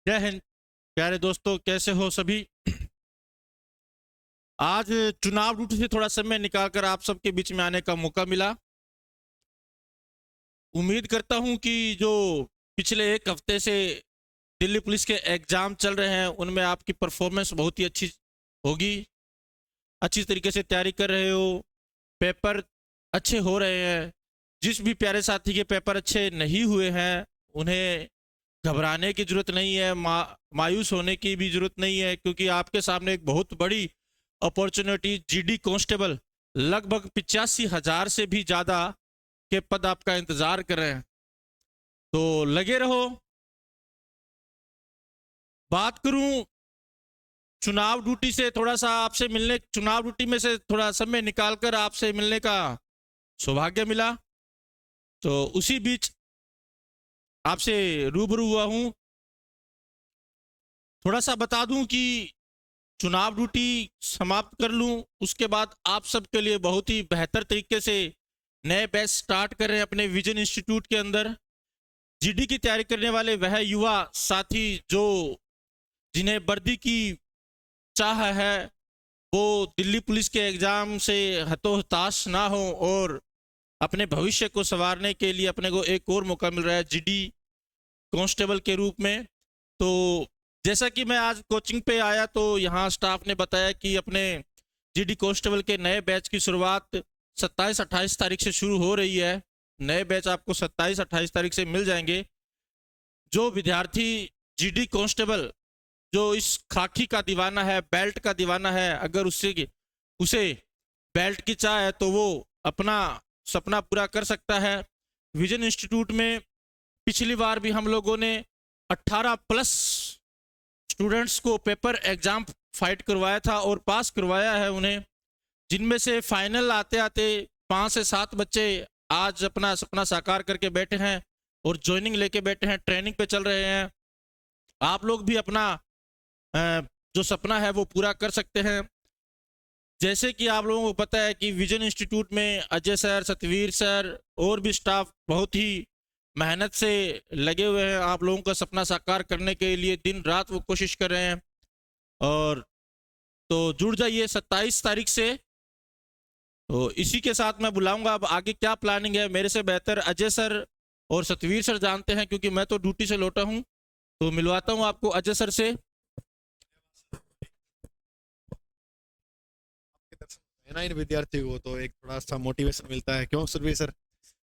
जय हिंद। प्यारे दोस्तों, कैसे हो सभी। आज चुनाव ड्यूटी से थोड़ा समय निकालकर आप सबके बीच में आने का मौका मिला। उम्मीद करता हूं कि जो पिछले एक हफ्ते से दिल्ली पुलिस के एग्जाम चल रहे हैं उनमें आपकी परफॉर्मेंस बहुत ही अच्छी होगी। अच्छी तरीके से तैयारी कर रहे हो, पेपर अच्छे हो रहे हैं। जिस भी प्यारे साथी के पेपर अच्छे नहीं हुए हैं उन्हें घबराने की जरूरत नहीं है, मायूस होने की भी जरूरत नहीं है, क्योंकि आपके सामने एक बहुत बड़ी अपॉर्चुनिटी जीडी कांस्टेबल लगभग 85,000 से भी ज्यादा के पद आपका इंतजार कर रहे हैं। तो लगे रहो। बात करूं चुनाव ड्यूटी से थोड़ा सा आपसे मिलने, चुनाव ड्यूटी में से थोड़ा समय निकालकर आपसे मिलने का सौभाग्य मिला, तो उसी बीच आपसे रूबरू हुआ हूं। थोड़ा सा बता दूं कि चुनाव ड्यूटी समाप्त कर लूं, उसके बाद आप सबके लिए बहुत ही बेहतर तरीके से नए बैच स्टार्ट कर रहे हैं अपने विजन इंस्टीट्यूट के अंदर। जीडी की तैयारी करने वाले वह युवा साथी जो जिन्हें वर्दी की चाह है, वो दिल्ली पुलिस के एग्जाम से हतोहताश ना हो और अपने भविष्य को संवारने के लिए अपने को एक और मौका मिल रहा है जीडी कांस्टेबल के रूप में। तो जैसा कि मैं आज कोचिंग पे आया तो यहाँ स्टाफ ने बताया कि अपने जीडी कांस्टेबल के नए बैच की शुरुआत 27-28 तारीख से शुरू हो रही है। नए बैच आपको 27-28 तारीख से मिल जाएंगे। जो विद्यार्थी जीडी कांस्टेबल जो इस खाकी का दीवाना है, बेल्ट का दीवाना है, अगर उसे बेल्ट की चाह है तो वो अपना सपना पूरा कर सकता है। विजन इंस्टीट्यूट में पिछली बार भी हम लोगों ने 18 प्लस स्टूडेंट्स को पेपर एग्जाम फाइट करवाया था और पास करवाया है उन्हें, जिनमें से फाइनल आते आते 5 से 7 बच्चे आज अपना सपना साकार करके बैठे हैं और ज्वाइनिंग लेके बैठे हैं, ट्रेनिंग पे चल रहे हैं। आप लोग भी अपना जो सपना है वो पूरा कर सकते हैं। जैसे कि आप लोगों को पता है कि विजन इंस्टीट्यूट में अजय सर, सतवीर सर और भी स्टाफ बहुत ही मेहनत से लगे हुए हैं। आप लोगों का सपना साकार करने के लिए दिन रात वो कोशिश कर रहे हैं। और तो जुड़ जाइए 27 तारीख से। तो इसी के साथ मैं बुलाऊंगा, अब आगे क्या प्लानिंग है मेरे से बेहतर अजय सर और सतवीर सर जानते हैं, क्योंकि मैं तो ड्यूटी से लौटा हूं। तो मिलवाता हूं आपको अजय सर से। है ना, इन विद्यार्थियों को तो एक थोड़ा सा मोटिवेशन मिलता है, क्यों सुरभि सर?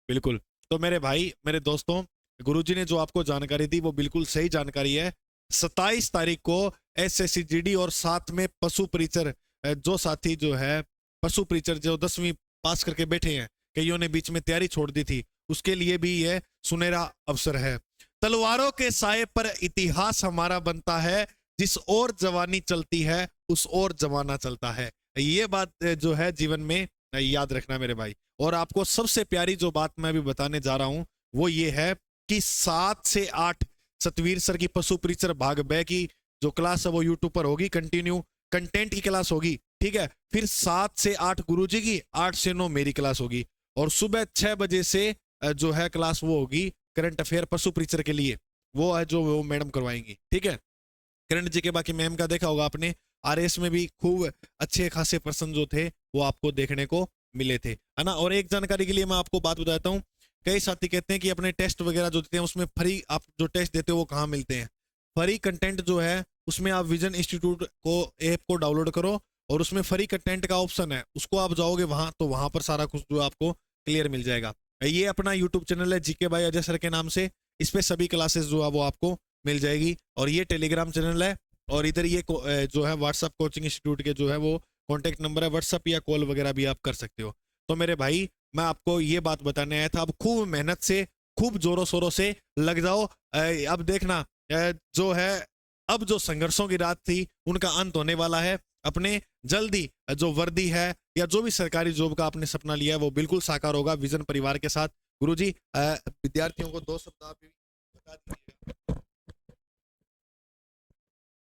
बिल्कुल। तो मेरे भाई, मेरे दोस्तों, गुरुजी ने जो आपको जानकारी दी वो बिल्कुल सही जानकारी है। 27 तारीख को एसएससी जीडी और साथ में पशु परिचर, जो साथी जो है पशु परिचर जो 10वीं पास करके बैठे हैं, कईयों ने बीच में तैयारी छोड़ दी थी, उसके लिए भी यह सुनहरा अवसर है। तलवारों के साए पर इतिहास हमारा बनता है, जिस ओर जवानी चलती है उस ओर जमाना चलता है। ये बात जो है जीवन में याद रखना मेरे भाई। और आपको सबसे प्यारी जो बात मैं अभी बताने जा रहा हूं वो ये है कि 7 से 8 सतवीर सर की पशु परिचर भाग ब की जो क्लास है वो यूट्यूब पर होगी, कंटिन्यू कंटेंट की क्लास होगी, ठीक है। फिर 7 से 8 गुरुजी की, 8 से 9 मेरी क्लास होगी, और सुबह 6 बजे से जो है क्लास वो होगी करंट अफेयर पशु परिचर के लिए, वो है जो वो मैडम करवाएंगी, ठीक है। किरण जी के बाकी मैम का देखा होगा आपने, आरएस में भी खूब अच्छे खासे पर्सन जो थे वो आपको देखने को मिले थे, है ना। और एक जानकारी के लिए मैं आपको बात बताता हूँ, कई साथी कहते हैं कि अपने टेस्ट वगैरह जो देते हैं उसमें फ्री, आप जो टेस्ट देते हो वो कहाँ मिलते हैं? फ्री कंटेंट जो है उसमें आप विजन इंस्टीट्यूट को ऐप को डाउनलोड करो और उसमें फ्री कंटेंट का ऑप्शन है, उसको आप जाओगे वहां तो वहां पर सारा कुछ जो आपको क्लियर मिल जाएगा। ये अपना यूट्यूब चैनल है जीके बाय अजय सर के नाम से, इस पे सभी क्लासेस जो है वो आपको मिल जाएगी। और ये टेलीग्राम चैनल है, और इधर ये जो है व्हाट्सअप कोचिंग इंस्टीट्यूट के जो है वो कॉन्टेक्ट नंबर है, व्हाट्सअप या कॉल वगैरह भी आप कर सकते हो। तो मेरे भाई, मैं आपको ये बात बताने आया था, अब खूब मेहनत से, खूब जोरों शोरों से लग जाओ। अब देखना, जो है अब जो संघर्षों की रात थी उनका अंत होने वाला है। अपने जल्दी जो वर्दी है या जो भी सरकारी जॉब का आपने सपना लिया है वो बिल्कुल साकार होगा विजन परिवार के साथ। गुरुजी, विद्यार्थियों को 2 शब्द आप भी बता दीजिएगा।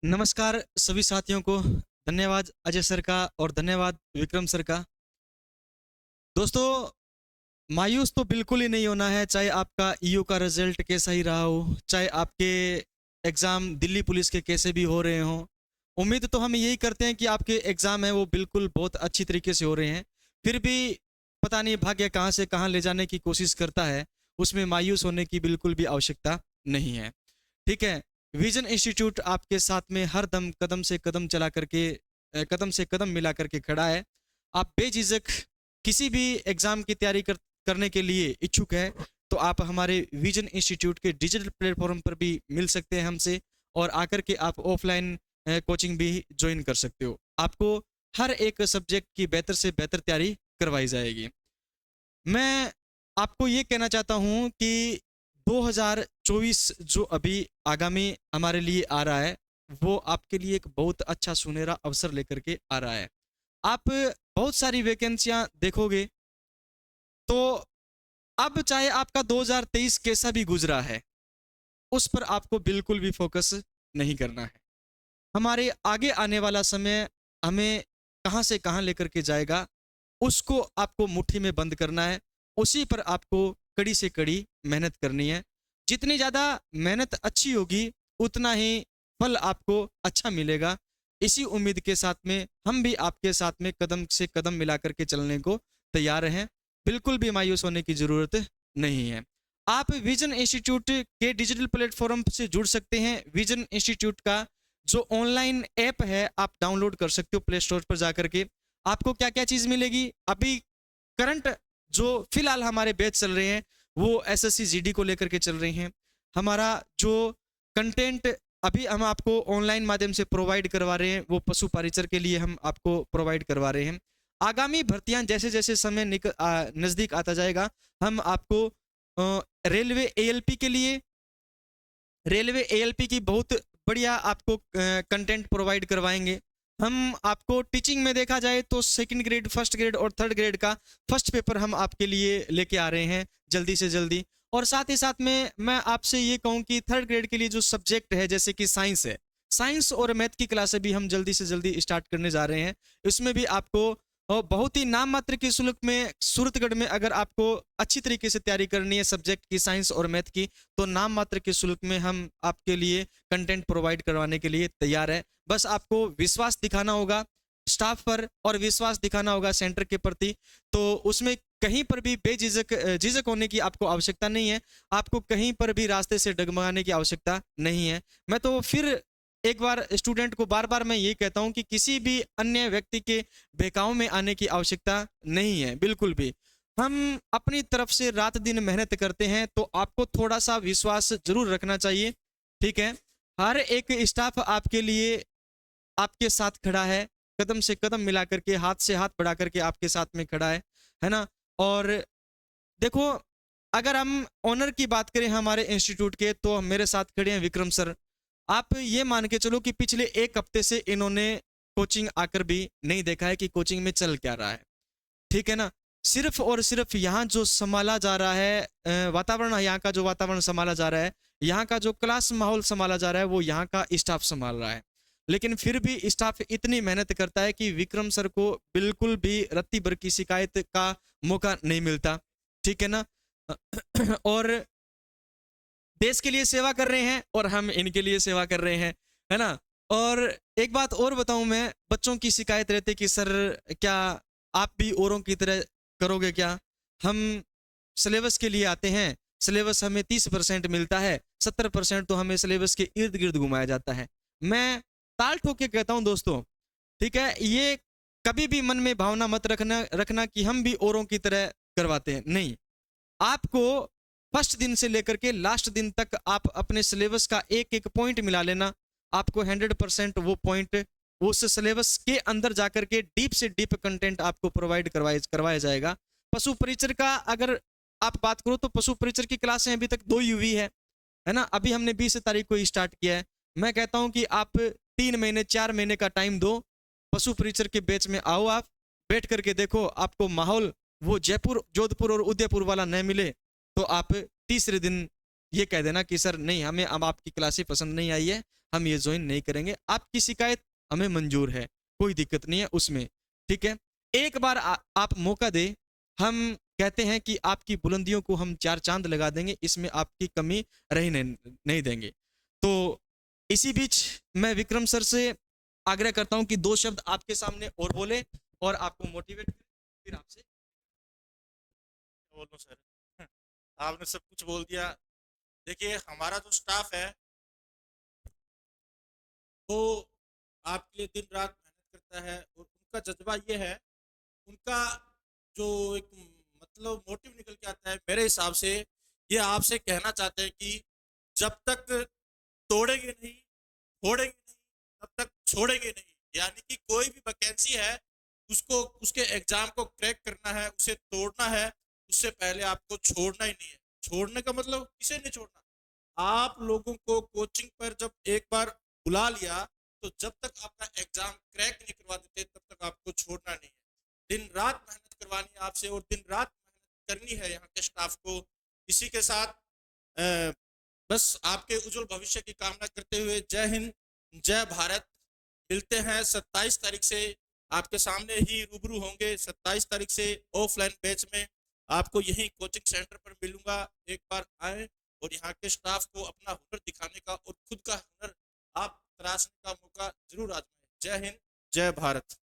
नमस्कार सभी साथियों को, धन्यवाद अजय सर का और धन्यवाद विक्रम सर का। दोस्तों, मायूस तो बिल्कुल ही नहीं होना है, चाहे आपका ईयू का रिजल्ट कैसा ही रहा हो, चाहे आपके एग्ज़ाम दिल्ली पुलिस के कैसे भी हो रहे हों, उम्मीद तो हम यही करते हैं कि आपके एग्ज़ाम है वो बिल्कुल बहुत अच्छी तरीके से हो रहे हैं। फिर भी पता नहीं भाग्य कहाँ से कहाँ ले जाने की कोशिश करता है, उसमें मायूस होने की बिल्कुल भी आवश्यकता नहीं है। ठीक है? विज़न इंस्टीट्यूट आपके साथ में हर दम कदम से कदम चला करके कदम से कदम मिला करके खड़ा है। आप बेझिझक किसी भी एग्ज़ाम की तैयारी करने के लिए इच्छुक हैं, तो आप हमारे विज़न इंस्टीट्यूट के डिजिटल प्लेटफ़ॉर्म पर भी मिल सकते हैं हमसे, और आकर के आप ऑफ़लाइन कोचिंग भी जॉइन कर सकते हो। आपको हर एक सब्जेक्ट की बेहतर से बेहतर तैयारी करवाई जाएगी। मैं आपको ये कहना चाहता हूँ कि 2024 जो अभी आगामी हमारे लिए आ रहा है, वो आपके लिए एक बहुत अच्छा सुनहरा अवसर लेकर के आ रहा है। आप बहुत सारी वैकेंसियाँ देखोगे, तो अब चाहे आपका 2023 कैसा भी गुजरा है, उस पर आपको बिल्कुल भी फोकस नहीं करना है। हमारे आगे आने वाला समय हमें कहाँ से कहाँ लेकर के जाएगा, उसको आपको मुट्ठी में बंद करना है। उसी पर आपको कड़ी से कड़ी मेहनत करनी है। जितनी ज़्यादा मेहनत अच्छी होगी, उतना ही फल आपको अच्छा मिलेगा। इसी उम्मीद के साथ में हम भी आपके साथ में कदम से कदम मिला करके चलने को तैयार हैं। बिल्कुल भी मायूस होने की ज़रूरत नहीं है। आप विज़न इंस्टीट्यूट के डिजिटल प्लेटफ़ॉर्म से जुड़ सकते हैं। विज़न इंस्टीट्यूट का जो ऑनलाइन ऐप है, आप डाउनलोड कर सकते हो प्ले स्टोर पर जाकर के। आपको क्या-क्या चीज़ मिलेगी? अभी करंट जो फिलहाल हमारे बैच चल रहे हैं, वो एसएससी जीडी को लेकर के चल रहे हैं। हमारा जो कंटेंट अभी हम आपको ऑनलाइन माध्यम से प्रोवाइड करवा रहे हैं, वो पशु परिचर के लिए हम आपको प्रोवाइड करवा रहे हैं। आगामी भर्तियां जैसे-जैसे समय नज़दीक आता जाएगा, हम आपको रेलवे एएलपी के लिए, रेलवे एएलपी की बहुत बढ़िया आपको कंटेंट प्रोवाइड करवाएंगे। हम आपको टीचिंग में देखा जाए तो सेकंड ग्रेड, फर्स्ट ग्रेड और थर्ड ग्रेड का फर्स्ट पेपर हम आपके लिए लेके आ रहे हैं जल्दी से जल्दी। और साथ ही साथ में मैं आपसे ये कहूँ कि थर्ड ग्रेड के लिए जो सब्जेक्ट है, जैसे कि साइंस है, साइंस और मैथ की क्लासें भी हम जल्दी से जल्दी स्टार्ट करने जा रहे हैं। इसमें भी आपको बहुत ही नाम मात्र की शुल्क में, सूरतगढ़ में अगर आपको अच्छी तरीके से तैयारी करनी है सब्जेक्ट की, साइंस और मैथ की, तो नाम मात्र के शुल्क में हम आपके लिए कंटेंट प्रोवाइड करवाने के लिए तैयार है। बस आपको विश्वास दिखाना होगा स्टाफ पर और विश्वास दिखाना होगा सेंटर के प्रति। तो उसमें कहीं पर भी झिझक होने की आपको आवश्यकता नहीं है। आपको कहीं पर भी रास्ते से डगमगाने की आवश्यकता नहीं है। मैं तो फिर एक बार स्टूडेंट को बार-बार मैं ये कहता हूँ कि किसी भी अन्य व्यक्ति के बहकावे में आने की आवश्यकता नहीं है, बिल्कुल भी। हम अपनी तरफ से रात दिन मेहनत करते हैं, तो आपको थोड़ा-सा विश्वास ज़रूर रखना चाहिए, ठीक है? हर एक स्टाफ आपके लिए आपके साथ खड़ा है, कदम से कदम मिला करके, हाथ से हाथ बढ़ा करके आपके साथ में खड़ा है ना? और देखो, अगर हम ऑनर की बात करें हमारे इंस्टीट्यूट के, तो मेरे साथ खड़े हैं विक्रम सर। आप ये मान के चलो कि पिछले 1 हफ्ते से इन्होंने कोचिंग आकर भी नहीं देखा है कि कोचिंग में चल क्या रहा है, ठीक है ना? सिर्फ और सिर्फ यहाँ जो संभाला जा रहा है वातावरण, यहाँ का जो वातावरण संभाला जा रहा है, यहाँ का जो क्लास माहौल संभाला जा रहा है, वो यहाँ का स्टाफ संभाल रहा है। लेकिन फिर भी स्टाफ इतनी मेहनत करता है कि विक्रम सर को बिल्कुल भी रत्ती भर की शिकायत का मौका नहीं मिलता, ठीक है ना? और देश के लिए सेवा कर रहे हैं और हम इनके लिए सेवा कर रहे हैं, है ना? और एक बात और बताऊं मैं, बच्चों की शिकायत रहती कि सर क्या आप भी औरों की तरह करोगे क्या? हम सिलेबस के लिए आते हैं, सिलेबस हमें 30% मिलता है, 70% तो हमें सिलेबस के इर्द गिर्द घुमाया जाता है। मैं ताल ठोक के कहता हूं दोस्तों, ठीक है? ये कभी भी मन में भावना मत रखना कि हम भी औरों की तरह करवाते हैं, नहीं। आपको फर्स्ट दिन से लेकर के लास्ट दिन तक आप अपने सिलेबस का एक एक पॉइंट मिला लेना, आपको 100% वो पॉइंट उस सिलेबस के अंदर जाकर के डीप से डीप कंटेंट आपको प्रोवाइड करवाया जाएगा। पशु परिचर का अगर आप बात करो, तो पशु परिचर की क्लासें अभी तक 2 ही हुई है ना? अभी हमने 20 तारीख को ही स्टार्ट किया है। मैं कहता हूं कि आप 3 महीने 4 महीने का टाइम दो, पशु परिचर के बैच में आओ, आप बैठ करके देखो, आपको माहौल वो जयपुर, जोधपुर और उदयपुर वाला न मिले, तो आप तीसरे दिन ये कह देना कि सर नहीं, हमें अब आपकी क्लासें पसंद नहीं आई है, हम ये ज्वाइन नहीं करेंगे। आपकी शिकायत हमें मंजूर है, कोई दिक्कत नहीं है उसमें, ठीक है? एक बार आप मौका दे, हम कहते हैं कि आपकी बुलंदियों को हम 4 चांद लगा देंगे, इसमें आपकी कमी रहने नहीं देंगे। तो इसी बीच मैं विक्रम सर से आग्रह करता हूं कि 2 शब्द आपके सामने और बोले और आपको मोटिवेट करें, फिर आपसे बोलो सर। आपने सब कुछ बोल दिया। देखिए हमारा जो स्टाफ है वो आपके लिए दिन रात मेहनत करता है और उनका जज्बा ये है, उनका जो एक मतलब मोटिव निकल के आता है मेरे हिसाब से, ये आपसे कहना चाहते हैं कि जब तक तोड़ेंगे नहीं, फोड़ेंगे नहीं, तब तक छोड़ेंगे नहीं। यानी कि कोई भी वैकेंसी है उसको उसके एग्जाम को क्रैक करना है, उसे तोड़ना है, उससे पहले आपको छोड़ना ही नहीं है। छोड़ने का मतलब किसे नहीं छोड़ना, आप लोगों को कोचिंग पर जब एक बार बुला लिया तो जब तक आपका एग्जाम क्रैक नहीं करवा देते तब तक आपको छोड़ना नहीं है। दिन रात मेहनत करवानी है आपसे और दिन रात मेहनत करनी है यहाँ के स्टाफ को। इसी के साथ बस आपके उज्जवल भविष्य की कामना करते हुए जय हिंद, जय भारत। मिलते हैं 27 तारीख से, आपके सामने ही रूबरू होंगे। 27 तारीख से ऑफलाइन बैच में आपको यही कोचिंग सेंटर पर मिलूंगा। एक बार आए और यहाँ के स्टाफ को अपना हुनर दिखाने का और खुद का हुनर आप तराशने का मौका जरूर आजमाएं। जय हिंद, जय भारत।